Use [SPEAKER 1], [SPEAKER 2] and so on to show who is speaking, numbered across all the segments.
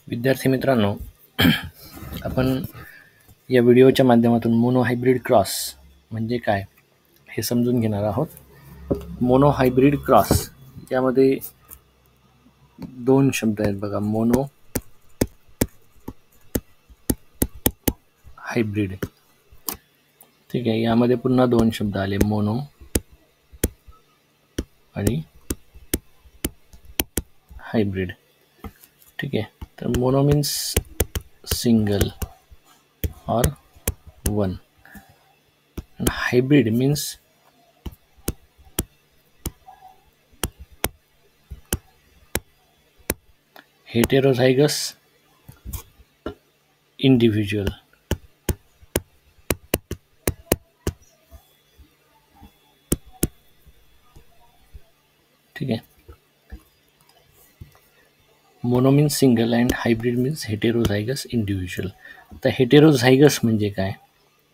[SPEAKER 1] विद्यार्थी मित्रांनो, आपण या व्हिडिओच्या माध्यमातून मोनोहायब्रिड क्रॉस म्हणजे काय हे समजून घेणार आहोत. मोनोहायब्रिड क्रॉस यामध्ये दोन शब्द आहेत बघा, मोनो हायब्रिड. ठीक आहे, यामध्ये पुन्हा दोन शब्द आले, मोनो आणि हायब्रिड. ठीक आहे, तर mono means single or one and hybrid means heterozygous individual. ठीक आहे, mono means single and hybrid means heterozygous individual. तर हेटेरोझायगस म्हणजे काय,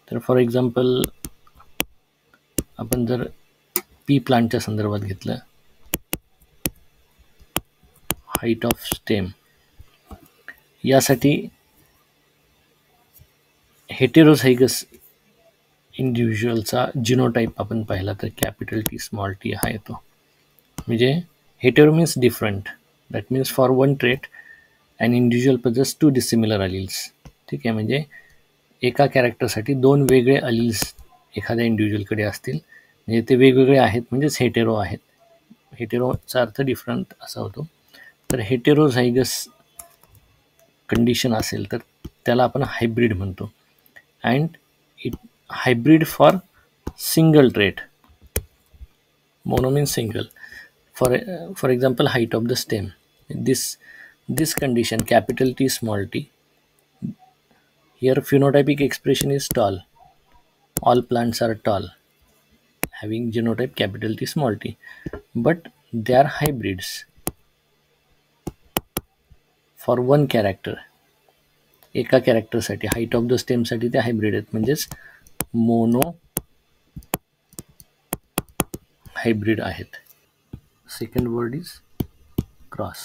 [SPEAKER 1] तर फॉर एक्झाम्पल आपण जर पी प्लांटच्या संदर्भात घेतलं, हाईट ऑफ स्टेम, यासाठी हेटेरोझायगस इंडिव्हिज्युअलचा जिनोटाईप आपण पाहिला तर कॅपिटल टी स्मॉल टी हा येतो. म्हणजे hetero means different, that means for one trait and individual possesses two dissimilar alleles. ठीक आहे, म्हणजे एका कॅरेक्टरसाठी दोन वेगळे अलिल्स एखाद्या इंडिव्हिज्युअलकडे असतील, म्हणजे ते वेगवेगळे आहेत म्हणजेच हेटेरो आहेत. हेटेरोचा अर्थ डिफरंट असा होतो. तर हेटेरोझायगस कंडिशन असेल तर त्याला आपण हायब्रिड म्हणतो. And it hybrid for single trait, mono means single. For example, height of the stem. This condition, capital T small t. Here phenotypic expression is tall. All plants are tall, having genotype capital T small t. But they are hybrids for one character. एका कॅरेक्टरसाठी, height of the स्टेमसाठी ते hybrid आहेत, म्हणजेच mono hybrid आहेत. Second word is cross.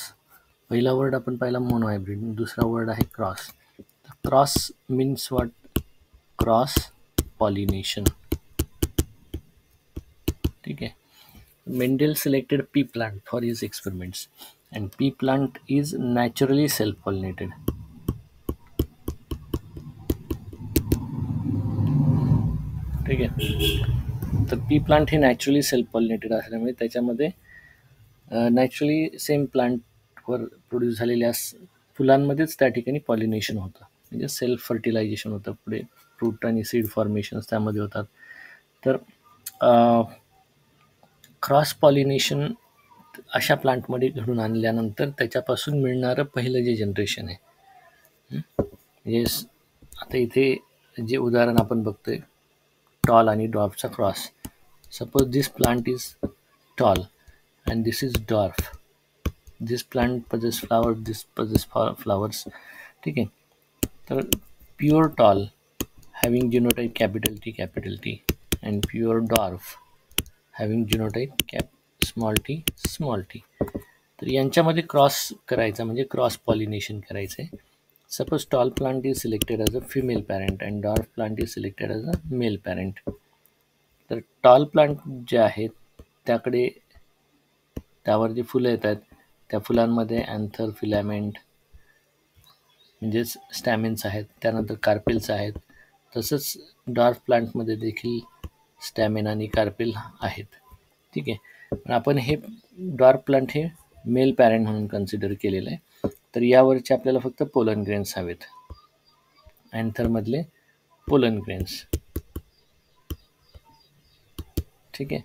[SPEAKER 1] पहिला word आपण पाहिला mono hybrid, दुसरा word आहे cross. Cross means what, cross pollination. ठीक आहे, Mendel selected P plant for his experiments and P plant is naturally self pollinated. ठीक आहे, तर पी प्लांट हे नॅचरली सेल्फ पॉलिनेटेड असल्यामुळे त्याच्यामध्ये नॅचरली सेम प्लांटवर प्रोड्यूस झालेल्या फुलांमध्येच त्या ठिकाणी पॉलिनेशन होतं, म्हणजे सेल्फ फर्टिलायझेशन होतं. पुढे फ्रूट आणि सीड फॉर्मेशन्स त्यामध्ये होतात. तर क्रॉस पॉलिनेशन अशा प्लांटमध्ये घडून आणल्यानंतर त्याच्यापासून मिळणारं पहिलं जे जनरेशन आहे, म्हणजे आता इथे जे उदाहरण आपण बघतोय, टॉल आणि डॉर्फचा cross. Suppose this plant is tall and this is dwarf. This plant possess flower, this possess flowers. ठीक आहे, तर pure tall having genotype capital T and pure dwarf having genotype small T. तर यांच्यामध्ये cross करायचा म्हणजे cross pollination करायचं आहे. Suppose tall plant is selected as a female parent and dwarf plant is selected as a male parent. तर tall plant जे आहेत त्याकडे, त्यावर जी फुलं येतात त्या फुलांमध्ये अँथर, फिलॅमेंट म्हणजेच स्टॅमिन्स आहेत, त्यानंतर कार्पेल्स आहेत. तसंच डॉर्फ प्लांटमध्ये देखील स्टॅमिन आणि कार्पेल आहेत. ठीक आहे, पण आपण हे डॉर्फ प्लांट हे मेल पॅरेंट म्हणून कन्सिडर केलेलं आहे. तर यावरचे आपल्याला फक्त पोलन ग्रेन्स हवेत, अँथरमधले पोलन ग्रेन्स. ठीक आहे,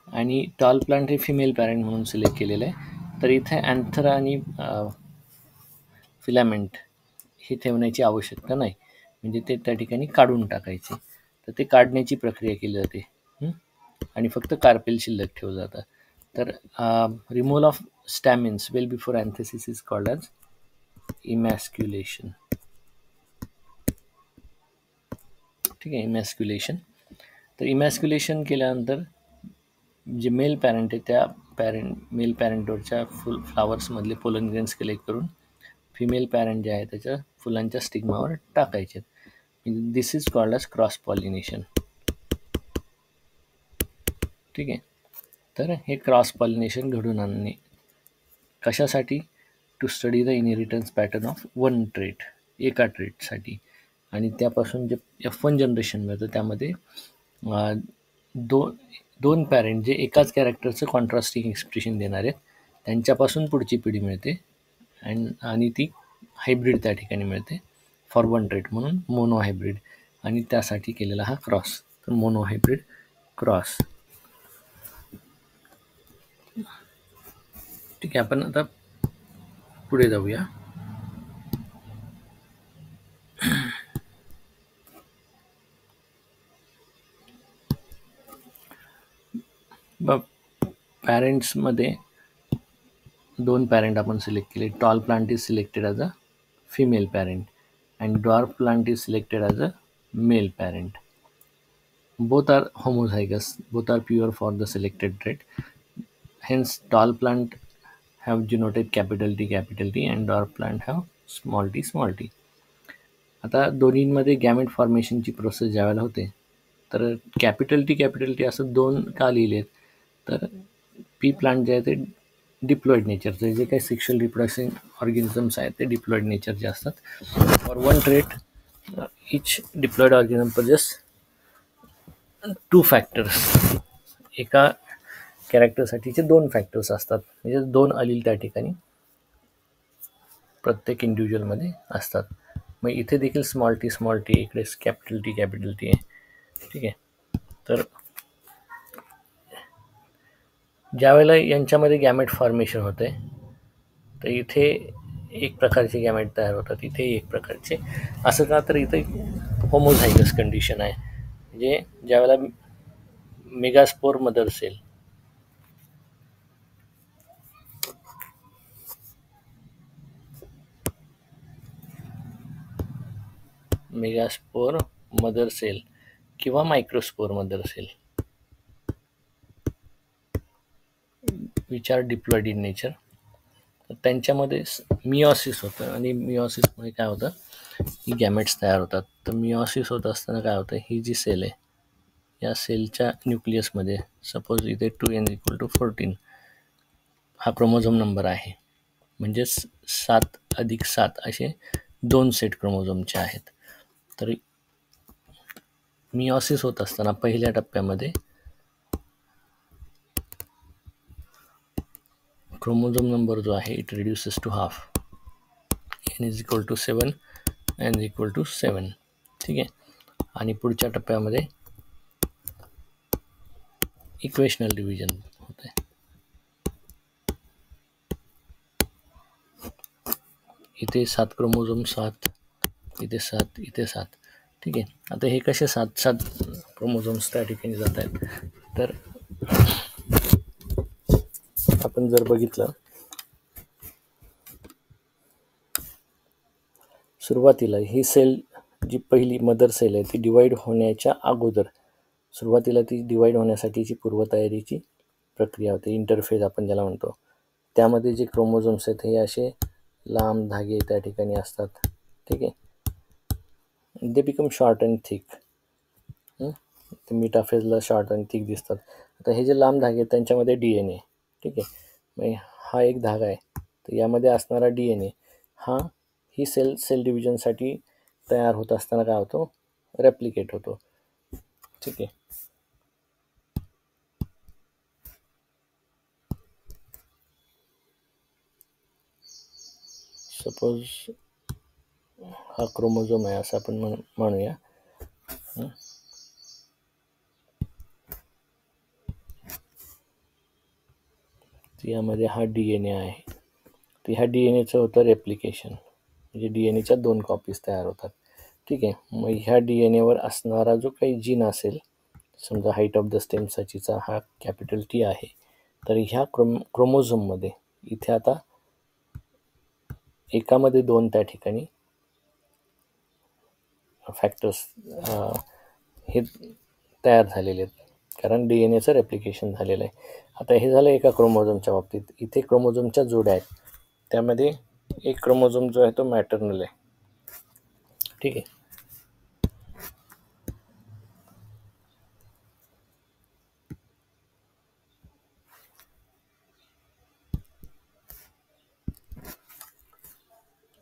[SPEAKER 1] आणि टॉल प्लांट हे फिमेल पॅरेंट म्हणून सिलेक्ट केलेलं आहे. तर इथे अँथर आणि फिलॅमेंट हे ठेवण्याची आवश्यकता नाही, म्हणजे ते त्या ठिकाणी काढून टाकायचे. तर ते काढण्याची प्रक्रिया केली जाते आणि फक्त कार्पेल शिल्लक ठेवलं जातं. तर removal of stamens well before anthesis is called as emasculation. ठीक आहे, इमॅस्क्युलेशन. तर इमॅस्क्युलेशन केल्यानंतर जे मेल पॅरेंट आहे त्या मेल पॅरेंटवरच्या फ्लावर्समधले पोलन ग्रेन्स कलेक्ट करून फिमेल पॅरेंट जे आहे त्याच्या फुलांच्या स्टिग्मावर टाकायचे. This is called as cross pollination. ठीक आहे. तर हे क्रॉस पॉलिनेशन घडून आणणे कशासाठी? To study the inheritance pattern of one trait, एका ट्रेटसाठी. आणि त्यापासून जे F1 जनरेशन मिळतं त्यामध्ये दोन पॅरेंट जे एकाच कॅरेक्टरचं कॉन्ट्रास्टिंग एक्सप्रेशन देणार आहेत त्यांच्यापासून पुढची पिढी मिळते. आणि ती हायब्रिड त्या ठिकाणी मिळते फॉर वन ट्रेट, म्हणून मोनो हायब्रिड. आणि त्यासाठी केलेला हा क्रॉस, तर मोनो हायब्रिड क्रॉस. ठीक आहे, आपण आता पुढे जाऊया. पॅरेंट्समध्ये दोन पॅरेंट आपण सिलेक्ट केले. Tall plant is selected as a female parent and dwarf plant is selected as a male parent. Both are homozygous, both are pure for the selected trait. Hence tall plant have genotype capital T and dwarf plant have small t. आता दोन्हींमध्ये gamete फॉर्मेशनची process ज्यावेळेला होते तर capital T असं दोन का लिहिलेत, तर P plant जे आहे ते डिप्लॉइड नेचरचे, जे काही सेक्शुअल रिप्रोडक्शन ऑर्गॅनिझम्स आहेत ते डिप्लॉइड नेचरचे असतात. For one trait each diploid organism possess 2 factors. एका कॅरेक्टरसाठीचे 2 फॅक्टर्स असतात, म्हणजे 2 अलील त्या ठिकाणी प्रत्येक इंडिव्हिज्युअलमध्ये असतात. मग इथे देखील स्मॉल टी, इकडे कॅपिटल टी आहे. ठीक आहे. तर ज्यावेळेला यांच्यामध्ये गॅमेट फॉर्मेशन होते तर इथे एक प्रकारचे गॅमेट तयार होतात, इथे एक प्रकारचे. असं का? तर इथे होमोझायगस कंडिशन आहे. म्हणजे ज्यावेळेला मेगास्पोर मदर सेल किंवा microspore mother cell which are diploid in nature, त्यांच्यामध्ये मिओसिस होतं. आणि मिओसिसमुळे काय होतं, ही गॅमेट्स तयार होतात. तर मिओसिस होत असताना काय होतं, ही जी सेल आहे या सेलच्या न्यूक्लियसमध्ये सपोज इथे 2n=14 हा क्रोमोझोम नंबर आहे. म्हणजेच 7+7 असे 2 सेट क्रोमोझोमचे आहेत. तर मिओसिस होत असताना पहिल्या टप्प्यामध्ये क्रोमोझोम नंबर जो आहे it reduces to half, n=7, n=7. ठीक आहे. आणि पुढच्या टप्प्यामध्ये इक्वेशनल डिव्हिजन होते. इथे 7 क्रोमोझोम, 7 इथे 7 इथे 7. ठीक आहे. आता हे कसे 7 क्रोमोझोम्स त्या ठिकाणी जात आहेत, तर आपण जर बघितलं सुरुवातीला ही सेल जी पहिली मदर सेल आहे ती डिवाईड होण्याच्या अगोदर सुरुवातीला ती डिवाईड होण्यासाठीची पूर्वतयारीची प्रक्रिया होते, इंटरफेज आपण ज्याला म्हणतो. त्यामध्ये जे क्रोमोझोम्स आहेत हे असे लांब धागे त्या ठिकाणी असतात. ठीक आहे. They become short and thick. मिटाफेजला शॉर्ट अँड थिक दिसतात. आता हे जे लांब धागे आहेत त्यांच्यामध्ये DNA. ठीक आहे. मग हा एक धागा आहे, तर यामध्ये असणारा DNA हा ही सेल डिव्हिजनसाठी तयार होत असताना काय होतो, रेप्लिकेट होतो. ठीक आहे. सपोज हा क्रोमोझोम आहे असं आपण म्हणूया. यामध्ये हा DNA आहे. तर ह्या DNAचं होतं रेप्लिकेशन, म्हणजे DNAच्या 2 कॉपीज तयार होतात. ठीक आहे. मग ह्या DNAवर असणारा जो काही जीन असेल, समजा हाईट ऑफ द स्टेम साचीचा हा T आहे, तर ह्या क्रोमोझोममध्ये इथे आता एकामध्ये 2 त्या ठिकाणी फॅक्टर्स हे तयार झालेले आहेत, कारण DNAचं रेप्लिकेशन झालेलं आहे. आता हे झालं एका क्रोमोझोमच्या बाबतीत. इथे क्रोमोझोमच्या जोड्या आहेत, त्यामध्ये एक क्रोमोझोम जो आहे तो मॅटर्नल आहे. ठीक आहे.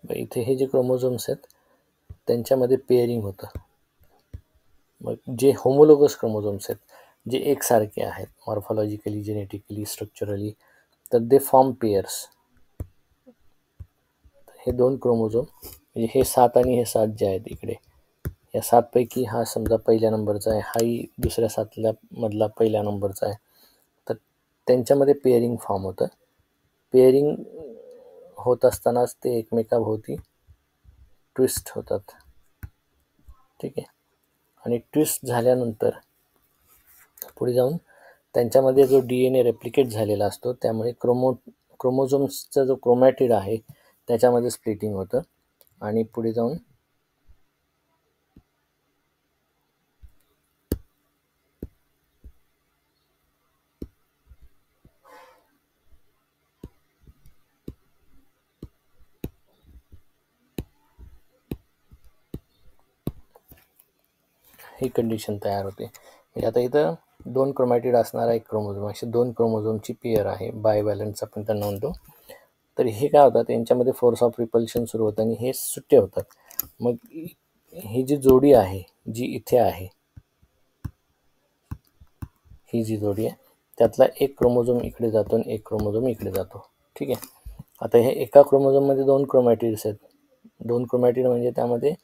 [SPEAKER 1] इथे हे जे क्रोमोझोम्स आहेत त्यांच्यामध्ये पेअरिंग होतं. मग जे होमोलोगस क्रोमोझोम्स आहेत, जे एकसारखे आहेत मॉर्फॉलॉजिकली, जेनेटिकली, स्ट्रक्चरली, तर दे फॉर्म पेअर्स. हे 2 क्रोमोझोम म्हणजे हे 7 आणि हे 7 जे आहेत इकडे, या 7 पैकी हा समजा पहिल्या नंबरचा आहे, हाही दुसऱ्या 7 मधला पहिल्या नंबरचा आहे. तर त्यांच्यामध्ये पेअरिंग फॉर्म होतं. पेअरिंग होत असतानाच ते एकमेकाभोवती ट्विस्ट होतात. ठीक आहे. आणि ट्विस्ट झाल्यानंतर पुढे जाऊन त्यांच्यामध्ये जो DNA रेप्लिकेट झालेला असतो त्यामुळे क्रोमोझोम्सचा जो क्रोमॅटिड आहे त्याच्यामध्ये स्प्लिटिंग होतं आणि पुढे जाऊन ही कंडिशन तयार होते. म्हणजे आता इथं 2 क्रोमॅटिड असणारा एक क्रोमोझोम, असे 2 क्रोमोझोमची पेअर आहे, बायव्हॅलन्स आपण त्यांना म्हणतो. तर हे काय होतात, यांच्यामध्ये फोर्स ऑफ रिपल्शन सुरू होतं आणि हे सुट्टे होतात. मग ही जी जोडी आहे जी इथे आहे, ही जी जोडी आहे त्यातला एक क्रोमोझोम इकडे जातो आणि एक क्रोमोझोम इकडे जातो. ठीक आहे. आता हे एका क्रोमोझोममध्ये 2 क्रोमॅटिड्स आहेत. 2 क्रोमॅटिड म्हणजे त्यामध्ये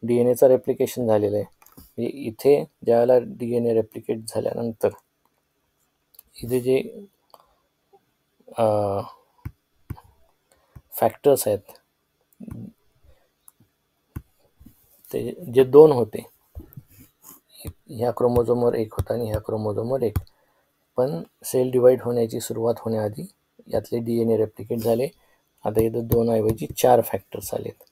[SPEAKER 1] DNA रेप्लिकेशन झालेलं आहे. म्हणजे इथे ज्यावेळेला DNA रेप्लिकेट झाल्यानंतर इथे जे फॅक्टर्स आहेत ते जे 2 होते, ह्या क्रोमोझोमवर 1 होता आणि ह्या क्रोमोझोमवर 1, पण सेल डिवाईड होण्याची सुरुवात होण्याआधी यातले DNA रेप्लिकेट झाले. आता इथं 2 ऐवजी 4 फॅक्टर्स आलेत.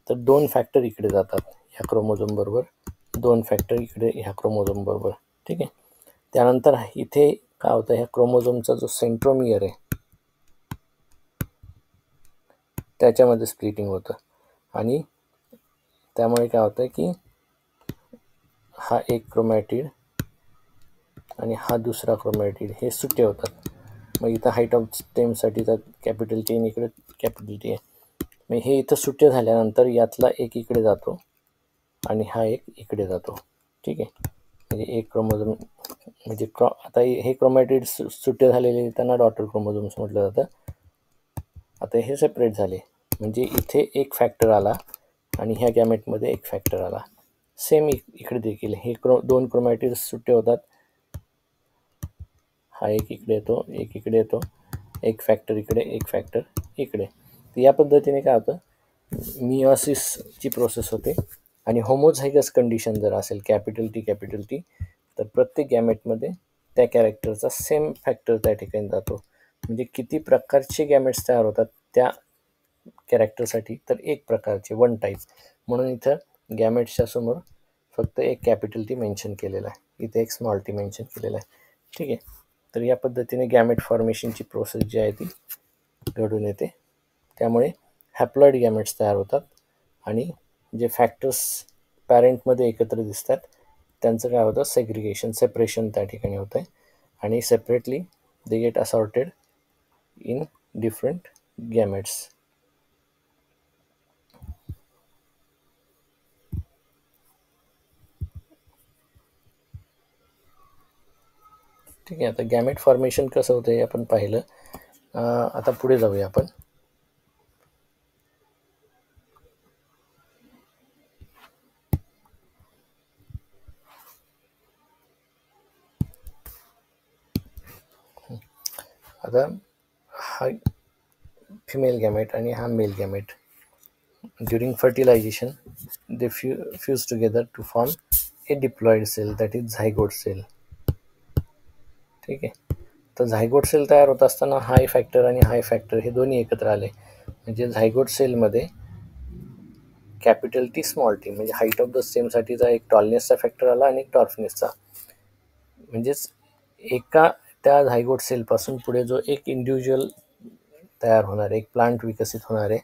[SPEAKER 1] तर 2 फॅक्टर इकडे जातात ह्या क्रोमोझोम बरोबर, 2 फॅक्टर इकडे ह्या क्रोमोझोम बरोबर. ठीक आहे. त्यानंतर इथे काय होतं, ह्या क्रोमोझोमचा जो सेंट्रोमियर आहे त्याच्यामध्ये स्प्लिटिंग होतं आणि त्यामुळे काय होतं की हा एक क्रोमॅटिड आणि हा दुसरा क्रोमॅटिड हे सुट्टे होतात. मग इथं हाईट ऑफ स्टेमसाठीचा कॅपिटल T आणि इकडे कॅपिटल T आहे. मग हे इथं सुट्टे झाल्यानंतर यातला एक इकडे जातो आणि हा एक इकडे जातो. ठीक आहे. म्हणजे एक क्रोमोझोम म्हणजे आता हे क्रोमॅटिड सुट्टे झालेले त्यांना डॉटर क्रोमोझोम्स म्हटलं जातं. आता हे सेपरेट झाले म्हणजे इथे एक फॅक्टर आला आणि ह्या गॅमेटमध्ये एक फॅक्टर आला. सेम इकडे देखील हे 2 क्रोमॅटिड्स सुट्टे होतात. हा एक इकडे येतो, एक इकडे येतो, एक फॅक्टर इकडे, एक फॅक्टर इकडे. तर या पद्धतीने काय होतं, मियोसिसची प्रोसेस होते. आणि होमोझायगस कंडिशन जर असेल कॅपिटल टी, तर प्रत्येक गॅमेटमध्ये त्या कॅरेक्टरचा सेम फॅक्टर त्या ठिकाणी जातो. म्हणजे किती प्रकारचे गॅमेट्स तयार होतात त्या कॅरेक्टरसाठी, तर एक प्रकारचे, वन टाईप. म्हणून इथं गॅमेट्सच्या समोर फक्त एक कॅपिटल T मेन्शन केलेला आहे, इथे एक स्मॉल टी मेन्शन केलेला आहे. ठीक आहे. तर या पद्धतीने गॅमेट फॉर्मेशनची प्रोसेस जी आहे ती घडून येते. त्यामुळे हॅप्लॉइड गॅमेट्स तयार होतात आणि जे फॅक्टर्स पॅरेंटमध्ये एकत्र दिसतात त्यांचं काय होतं, सेपरेशन त्या ठिकाणी होतं आहे आणि separately they get assorted in different gametes. ठीक आहे. आता गॅमेट फॉर्मेशन कसं होतं हे आपण पाहिलं. आता पुढे जाऊया आपण. आता हा फिमेल गॅमेट आणि हा male gamete during fertilization they fuse together to form a diploid cell, that is zygote cell. ठीक आहे. तर झायगोट सेल तयार होत असताना हाय फॅक्टर आणि हाय फॅक्टर हे दोन्ही एकत्र आले. म्हणजे झायगोट सेलमध्ये कॅपिटल T स्मॉल टी म्हणजे हाईट ऑफ द स्टेमसाठीचा एक टॉलनेसचा फॅक्टर आला आणि एक टॉर्फनेसचा. म्हणजेच एका त्या झायगोट सेलपासून पुढे जो एक इंडिव्हिज्युअल तयार होणार आहे, एक प्लांट विकसित होणार आहे,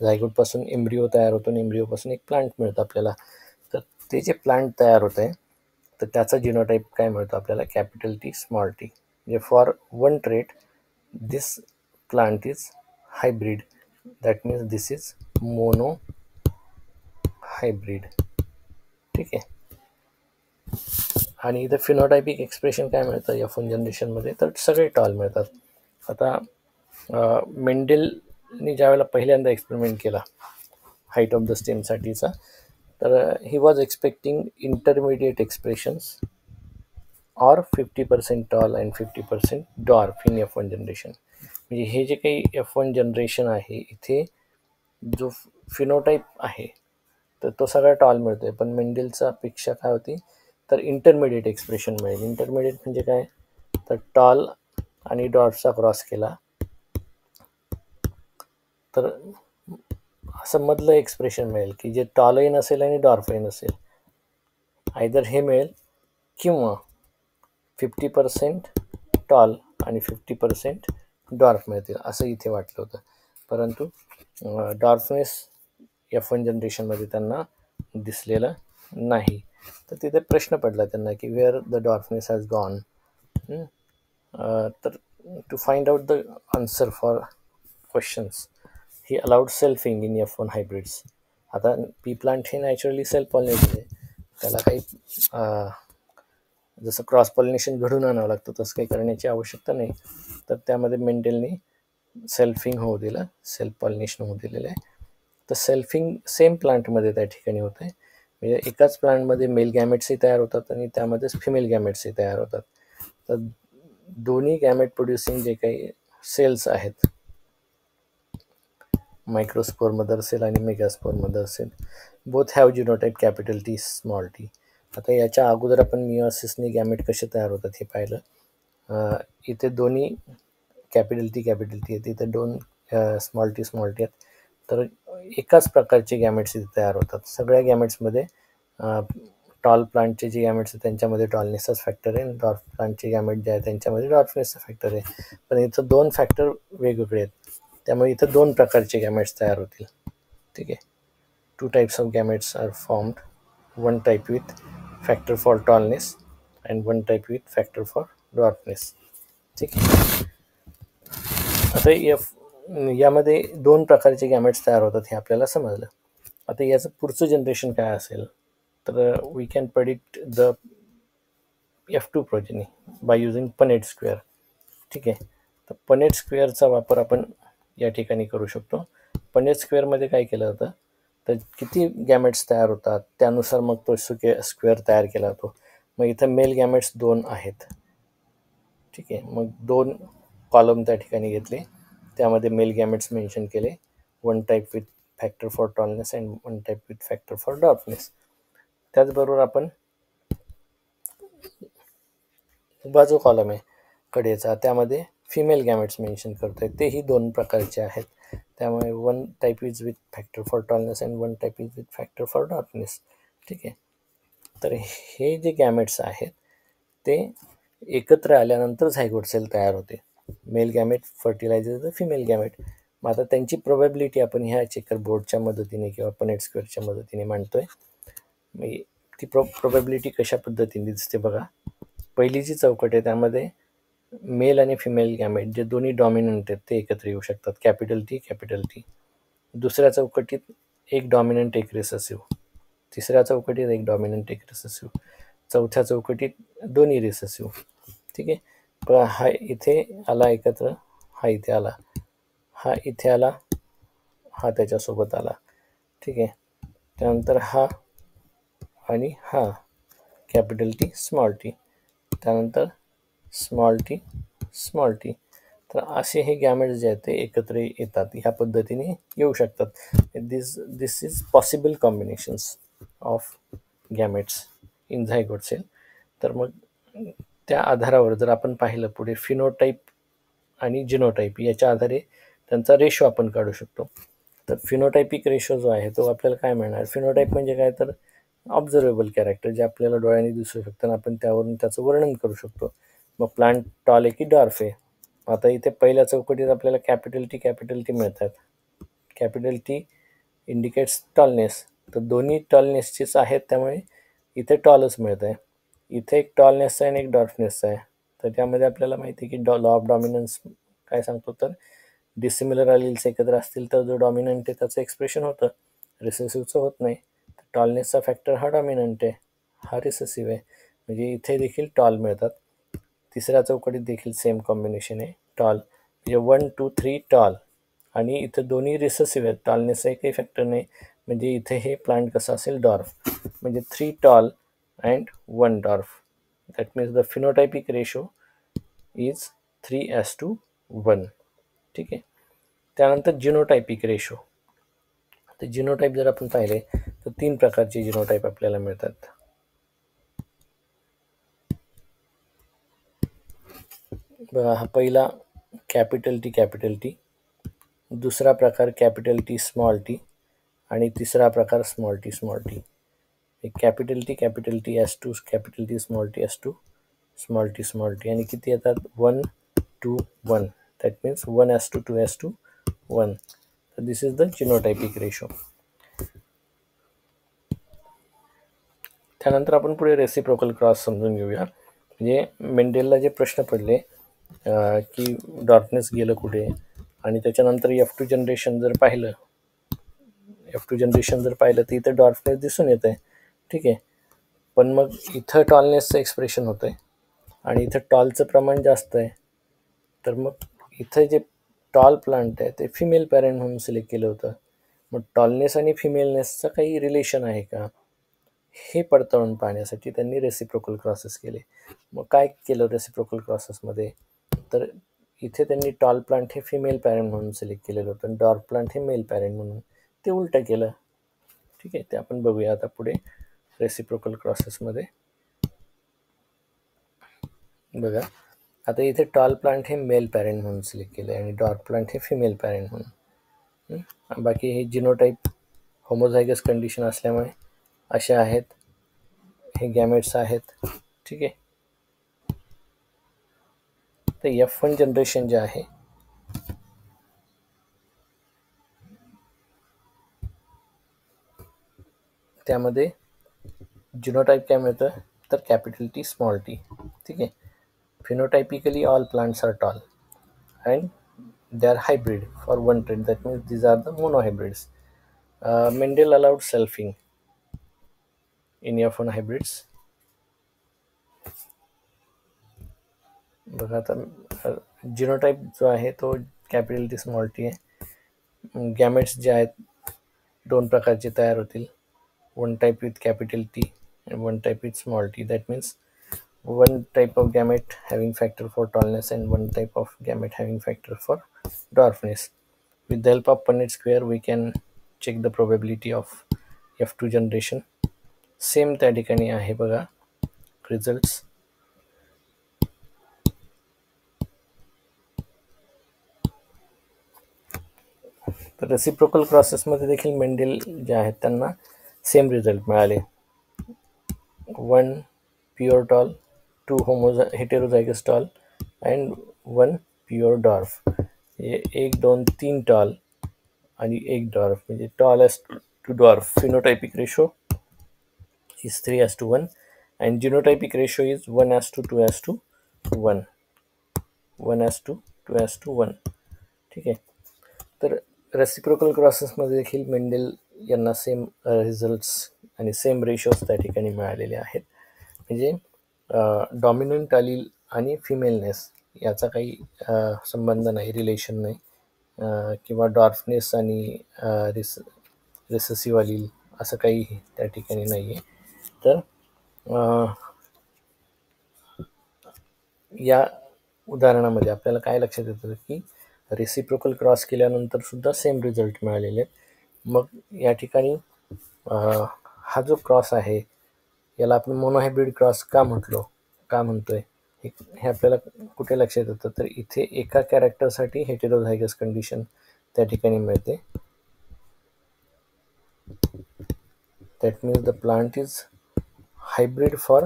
[SPEAKER 1] झायगोटपासून एम्ब्रिओ तयार होतो आणि एम्ब्रिओपासून एक प्लांट मिळतं आपल्याला. तर ते जे प्लांट तयार होतं आहे तर त्याचा जिनोटाईप काय मिळतो आपल्याला, कॅपिटल टी स्मॉल टी. म्हणजे for one trait this plant is hybrid, that means this is mono hybrid. ठीक आहे. आणि इथं फिनोटायपिक एक्सप्रेशन काय मिळतं F1 जनरेशनमध्ये, तर सगळे टॉल मिळतात. आता मेंडेलनी ज्यावेळेला पहिल्यांदा एक्सपेरिमेंट केला हाईट ऑफ द स्टेमसाठीचा, तर he was expecting intermediate expressions or 50% tall and 50% dwarf in F1 generation. म्हणजे हे जे काही F1 जनरेशन आहे इथे जो फिनोटाईप आहे तर तो सगळा टॉल मिळतो आहे, पण मेंडेलचा अपेक्षा काय होती, तर इंटरमिडिएट एक्सप्रेशन मिळेल. इंटरमिडिएट म्हणजे काय, तर टॉल आणि डॉर्फचा क्रॉस केला तर असं मधलं एक्सप्रेशन मिळेल की जे टॉलही नसेल आणि डॉर्फही नसेल. आयदर हे मिळेल किंवा 50% टॉल आणि 50% डॉर्फ मिळतील असं इथे वाटलं होतं. परंतु डॉर्फनेस F1 जनरेशनमध्ये त्यांना दिसलेलं नाही. तर तिथे प्रश्न पडला त्यांना की where the dwarfness has gone. तर to find out the answer for questions he allowed selfing in F1 hybrids. आता पी प्लांट हे नॅचरली सेल्फ पॉलिनेटेड आहे, त्याला काही जसं क्रॉस पॉलिनेशन घडून आणावं लागतं तसं काही करण्याची आवश्यकता नाही. तर त्यामध्ये मेंडेलनी सेल्फिंग होऊ दिलं, सेल्फ पॉलिनेशन होऊ दिलेलं आहे. तर सेल्फिंग सेम प्लांटमध्ये त्या ठिकाणी होतं आहे. म्हणजे एकाच प्लांटमध्ये मेल गॅमेट्सही तयार होतात आणि त्यामध्येच फिमेल गॅमेट्सही तयार होतात. तर दोन्ही गॅमेट प्रोड्युसिंग जे काही सेल्स आहेत, मायक्रोस्पोर मदर सेल आणि megaspore mother cell, both have genotype capital T small T. आता याच्या अगोदर आपण मिओसिसने गॅमेट कसे तयार होतात हे पाहिलं. इथे दोन्ही कॅपिटल टी आहेत, इथे दोन स्मॉल टी आहेत. तर एकाच प्रकारचे गॅमेट्स इथे तयार होतात. सगळ्या गॅमेट्समध्ये टॉल प्लांटचे जे गॅमेट्स आहेत त्यांच्यामध्ये टॉलनेसच फॅक्टर आहे आणि डॉर्फ प्लांटचे गॅमेट जे आहे त्यांच्यामध्ये डॉर्फनेसचा फॅक्टर आहे. पण इथं दोन फॅक्टर वेगवेगळे आहेत, त्यामुळे इथं दोन प्रकारचे गॅमेट्स तयार होतील. ठीक आहे. 2 types of gametes are formed, one type with factor for tallness and one type with factor for dwarfness. ठीक आहे. आता यामध्ये दोन प्रकारचे गॅमेट्स तयार होतात हे आपल्याला समजलं. आता याचं पुढचं जनरेशन काय असेल, तर we can predict the F2 progeny by using Punnett square. ठीक आहे. तर पनेट स्क्वेअरचा वापर आपण या ठिकाणी करू शकतो. पनेट स्क्वेअरमध्ये काय केलं होतं, तर किती गॅमेट्स तयार होतात त्यानुसार मग तो स्क्वेअर तयार केला जातो. मग इथं मेल गॅमेट्स 2 आहेत. ठीक आहे. मग 2 कॉलम त्या ठिकाणी घेतले, त्यामध्ये मेल गॅमेट्स मेन्शन केले, one type with factor for tallness and one type with factor for dwarfness. त्याचबरोबर आपण उभा जो कॉलम आहे कडेचा त्यामध्ये फिमेल गॅमेट्स मेन्शन करतो आहे, तेही 2 प्रकारचे आहेत. त्यामुळे one type is with factor for tallness and one type is with factor for dwarfness. ठीक आहे. तर हे जे गॅमेट्स आहेत ते एकत्र आल्यानंतर झायगोट सेल तयार होते. Male gamete fertilizer the female gamete. मग आता त्यांची प्रोबॅबिलिटी आपण ह्या चेकर बोर्डच्या मदतीने किंवा पनेट स्क्वेअरच्या मदतीने मांडतोय. मग ती प्रोबॅबिलिटी कशा पद्धतीने दिसते बघा. पहिली जी चौकट आहे त्यामध्ये मेल आणि फिमेल गॅमेट जे दोन्ही डॉमिनंट आहेत ते एकत्र येऊ शकतात, कॅपिटल टी. दुसऱ्या चौकटीत एक डॉमिनंट एक रिसेसिव्ह, तिसऱ्या चौकटीत एक डॉमिनंट एक रिसेसिव्ह, चौथ्या चौकटीत दोन्ही रिसेसिव्ह. ठीक आहे. पण हा इथे आला एकत्र, हा इथे आला, हा इथे आला, हा त्याच्यासोबत आला. ठीक आहे. त्यानंतर हा आणि हा कॅपिटल टी स्मॉल टी, त्यानंतर स्मॉल टी. तर असे हे गॅमेट्स जे आहेत ते एकत्र येतात, ह्या पद्धतीने येऊ शकतात. This is possible combinations of gametes in zygote cell. तर मग त्या आधारावर जर आपण पाहिलं पुढे फिनोटाईप आणि जिनोटाईप याच्या आधारे त्यांचा रेशो आपण काढू शकतो. तर फिनोटायपिक रेशो जो आहे तो आपल्याला काय मिळणार, फिनोटाईप म्हणजे काय, तर ऑब्झर्वेबल कॅरेक्टर जे आपल्याला डोळ्यांनी दिसू शकतं, आपण त्यावरून त्याचं वर्णन करू शकतो. मग प्लांट टॉल आहे की डॉर्फ आहे. आता इथे पहिल्या चौकटीत आपल्याला कॅपिटल टी मिळतात. कॅपिटल टी इंडिकेट्स टॉलनेस, तर दोन्ही टॉलनेसचेच आहेत, त्यामुळे इथे टॉलच मिळत आहे. इथे एक टॉलनेसचा आहे आणि एक डॉर्फनेसचा आहे. तर त्यामध्ये आपल्याला माहिती आहे की लॉ ऑफ डॉमिनन्स काय सांगतो, तर डिसिमिलर अलील्स एकत्र असतील तर जो डॉमिनंट आहे त्याचं एक्सप्रेशन होतं, रिसेसिव्हचं होत नाही. तर टॉलनेसचा फॅक्टर हा डॉमिनंट आहे, हा रिसेसिव्ह आहे, म्हणजे इथे देखील टॉल मिळतात. तिसऱ्या चौकटीत देखील सेम कॉम्बिनेशन आहे, टॉल म्हणजे 1 2 3 टॉल, आणि इथं दोन्ही रिसेसिव्ह आहेत, टॉलनेसचा एकही फॅक्टर नाही, म्हणजे इथे हे प्लांट कसं असेल, डॉर्फ, म्हणजे 3 tall and 1 dwarf. That means the phenotypic ratio is 3:1. ठीक आहे. त्यानंतर जिनोटायपिक रेशो. तर जिनोटाईप जर आपण पाहिले तर 3 प्रकारचे जिनोटाईप आपल्याला मिळतात. बघा, हा पहिला कॅपिटल टी, दुसरा प्रकार कॅपिटल टी आणि तिसरा प्रकार small T. Capital T S2, capital T S2, small T, आणि किती येतात, 1 2 1. That means 1:2 2:2 1. तर दिस इज द जिनोटायपिक रेशो. त्यानंतर आपण पुढे रेसिप्रोकल क्रॉस समजून घेऊया. म्हणजे मेंडेलला जे प्रश्न पडले की डॉर्फनेस गेलं कुठे, आणि त्याच्यानंतर F2 जनरेशन जर पाहिलं तर इथं डॉर्फनेस दिसून येत आहे. ठीक आहे. पण मग इथं टॉलनेसचं एक्सप्रेशन होतं आहे आणि इथं टॉलचं प्रमाण जास्त आहे. तर मग इथं जे टॉल प्लांट आहे ते फिमेल पॅरेंट म्हणून सिलेक्ट केलं होतं. मग टॉलनेस आणि फिमेलनेसचं काही रिलेशन आहे का, हे पडताळून पाहण्यासाठी त्यांनी रेसिप्रोकल क्रॉसेस केले. मग काय केलं रेसिप्रोकल क्रॉसेसमध्ये, तर इथे त्यांनी टॉल प्लांट हे फिमेल पॅरेंट म्हणून सिलेक्ट केलेलं होतं आणि डॉर्फ प्लांट हे मेल पॅरेंट म्हणून, ते उलटं केलं. ठीक आहे. ते आपण बघूया आता पुढे रेसिप्रोकल क्रॉसेसमध्ये. बघा, आता इथे टॉल प्लांट हे मेल पॅरेंट म्हणून सिलेक्ट केलं आहे आणि डॉर्फ प्लांट हे फिमेल पॅरेंट म्हणून. बाकी हे जिनोटाईप होमोझायगस कंडिशन असल्यामुळे असे आहेत, हे गॅमेट्स आहेत. ठीक आहे. तर F1 जनरेशन जे आहे त्यामध्ये जिनोटाईप काय मिळतं, तर कॅपिटल टी स्मॉल टी. ठीक आहे. Phenotypically all plants are tall and they are hybrid for one trait, that means these are the monohybrids. Mendel allowed selfing in F1 hybrids. बघा, आता जिनोटाईप जो आहे तो कॅपिटल टी स्मॉल टी आहे. Gametes जे आहेत 2 प्रकारचे तयार होतील, one type with capital T and one type with small t. That means one type of gamete having factor for tallness and one type of gamete having factor for dwarfness. With the help of Punnett square we can check the probability of F2 generation. Same त्या ठिकाणी आहे बघा results. तर reciprocal क्रॉसेसमध्ये देखील Mendel जे आहेत त्यांना same result मिळाले. 1 pure tall, 2 heterozygous tall and 1 pure dwarf. हे 1 2 3 टॉल आणि 1 डॉर्फ, म्हणजे tall as to dwarf. Phenotypic ratio is 3:1 and genotypic ratio is 1:2:1. 1:2:1. ठीक आहे. तर रेसिप्रोकल क्रॉसेसमध्ये देखील मेंडेल यांना सेम रिझल्ट्स आणि सेम रेशोज त्या ठिकाणी मिळालेले आहेत. म्हणजे डॉमिनंट अलील आणि फिमेलनेस याचा काही संबंध नाही, रिलेशन नाही, किंवा डॉर्फनेस आणि रिसेसिव्ह अलील असं काही त्या ठिकाणी नाही आहे. तर या उदाहरणामध्ये आपल्याला काय लक्षात येतं की रेसिप्रोकल क्रॉस केल्यानंतर सुद्धा सेम रिझल्ट मिळालेले आहेत. मग या ठिकाणी हा जो क्रॉस आहे याला आपण मोनोहायब्रिड क्रॉस का म्हणतोय हे आपल्याला कुठे लक्षात येतं, तर इथे एका कॅरेक्टरसाठी हेटेरोझायगस कंडिशन त्या ठिकाणी मिळते. That means the plant is hybrid for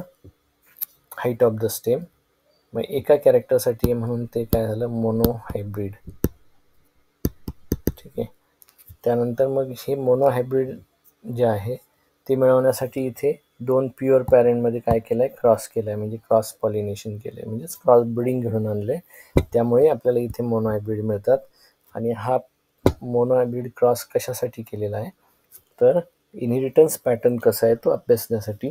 [SPEAKER 1] height of the stem. मग एका कॅरेक्टरसाठी म्हणून ते काय झालं, मोनोहायब्रिड. ठीक आहे. त्यानंतर मग हे मोनो हायब्रिड जे आहे ते मिळवण्यासाठी इथे 2 प्युअर पॅरेंटमध्ये काय केलं आहे, क्रॉस केलं आहे, म्हणजे क्रॉस पॉलिनेशन केलं आहे, म्हणजेच क्रॉस ब्रीडिंग घडून आणलं आहे. त्यामुळे आपल्याला इथे मोनो हायब्रिड मिळतात. आणि हा मोनो हायब्रिड क्रॉस कशासाठी केलेला आहे, तर इनहेरिटन्स पॅटर्न कसा आहे तो अभ्यासण्यासाठी